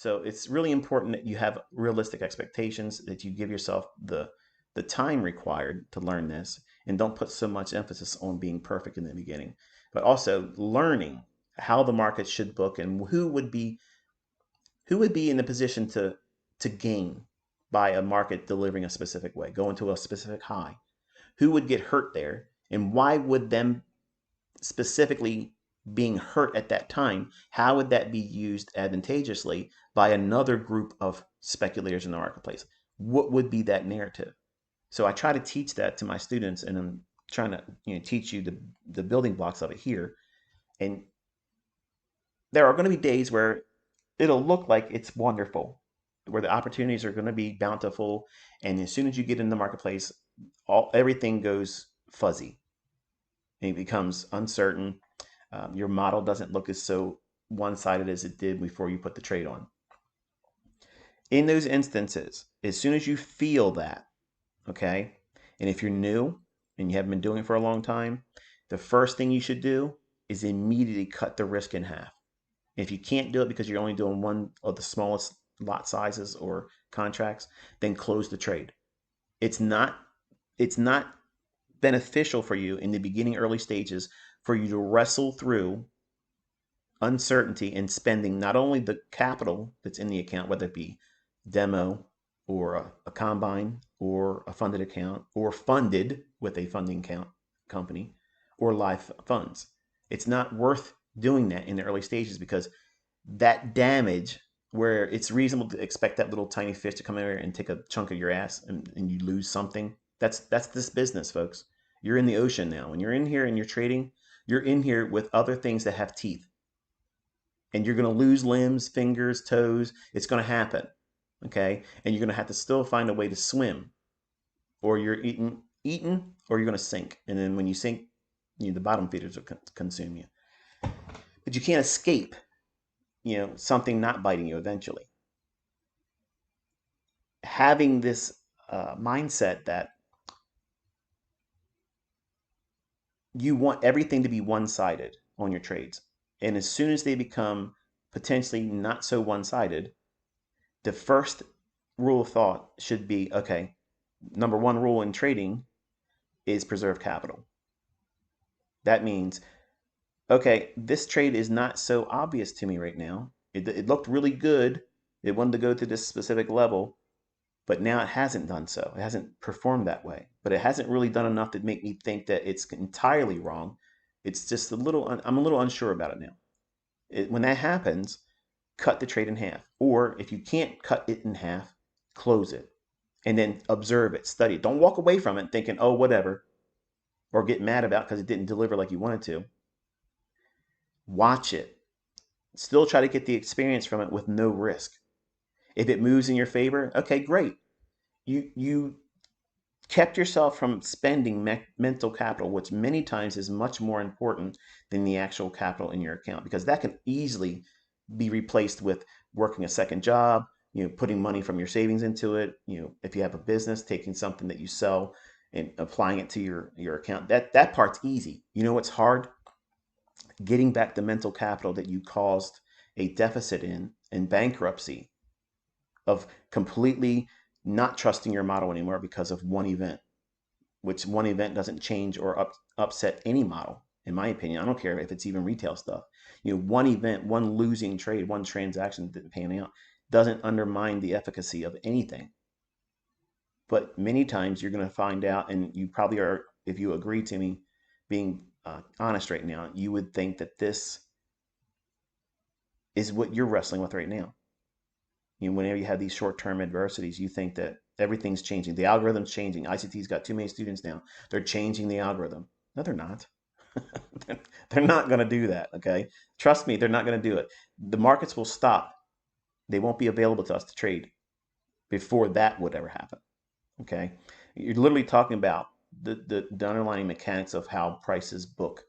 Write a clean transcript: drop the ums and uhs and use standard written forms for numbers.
So it's really important that you have realistic expectations, that you give yourself the time required to learn this, and don't put so much emphasis on being perfect in the beginning, but also learning how the market should book and who would be in the position to gain by a market delivering a specific way, going to a specific high. Who would get hurt there, and why would them specifically being hurt at that time, how would that be used advantageously by another group of speculators in the marketplace? What would be that narrative? So I try to teach that to my students, and I'm trying to teach you the building blocks of it here. And there are going to be days where it'll look like it's wonderful, where the opportunities are going to be bountiful, and as soon as you get in the marketplace, everything goes fuzzy and it becomes uncertain. Your model doesn't look as so one-sided as it did before you put the trade on. In those instances, as soon as you feel that, okay, and if you're new and you haven't been doing it for a long time, the first thing you should do is immediately cut the risk in half. If you can't do it because you're only doing one of the smallest lot sizes or contracts, then close the trade. It's not beneficial for you in the beginning early stages for you to wrestle through uncertainty and spending not only the capital that's in the account, whether it be demo or a combine or a funded account or funded with a funding account company or live funds. It's not worth doing that in the early stages because that damage, where it's reasonable to expect that little tiny fish to come in here and take a chunk of your ass and you lose something. That's this business, folks. You're in the ocean now. When you're in here and you're trading, you're in here with other things that have teeth. And you're going to lose limbs, fingers, toes. It's going to happen. Okay? And you're going to have to still find a way to swim. Or you're eaten, or you're going to sink. And then when you sink, the bottom feeders will consume you. But you can't escape, something not biting you eventually. Having this mindset that you want everything to be one-sided on your trades. And as soon as they become potentially not so one-sided, the first rule of thought should be, okay, number one rule in trading is preserve capital. That means, okay, this trade is not so obvious to me right now. It looked really good. It wanted to go to this specific level, but now it hasn't done so. It hasn't performed that way, but it hasn't really done enough to make me think that it's entirely wrong. It's just I'm a little unsure about it now. When that happens, cut the trade in half. Or if you can't cut it in half, close it and then observe it, study it. Don't walk away from it thinking, oh, whatever, or get mad about because it didn't deliver like you wanted to. Watch it. Still try to get the experience from it with no risk. If it moves in your favor, okay, great. You kept yourself from spending mental capital, which many times is much more important than the actual capital in your account, because that can easily be replaced with working a second job, putting money from your savings into it. If you have a business, taking something that you sell and applying it to your account. That part's easy. You know what's hard? Getting back the mental capital that you caused a deficit in bankruptcy, of completely not trusting your model anymore because of one event, which one event doesn't change or upset any model, in my opinion. I don't care if it's even retail stuff. One event, one losing trade, one transaction that didn't pan out doesn't undermine the efficacy of anything. But many times you're going to find out, and you probably are, if you agree to me being honest right now, you would think that this is what you're wrestling with right now. Whenever you have these short-term adversities, you think that everything's changing. The algorithm's changing. ICT's got too many students now. They're changing the algorithm. No, they're not. They're not going to do that, okay? Trust me, they're not going to do it. The markets will stop. They won't be available to us to trade before that would ever happen, okay? You're literally talking about the underlying mechanics of how prices book.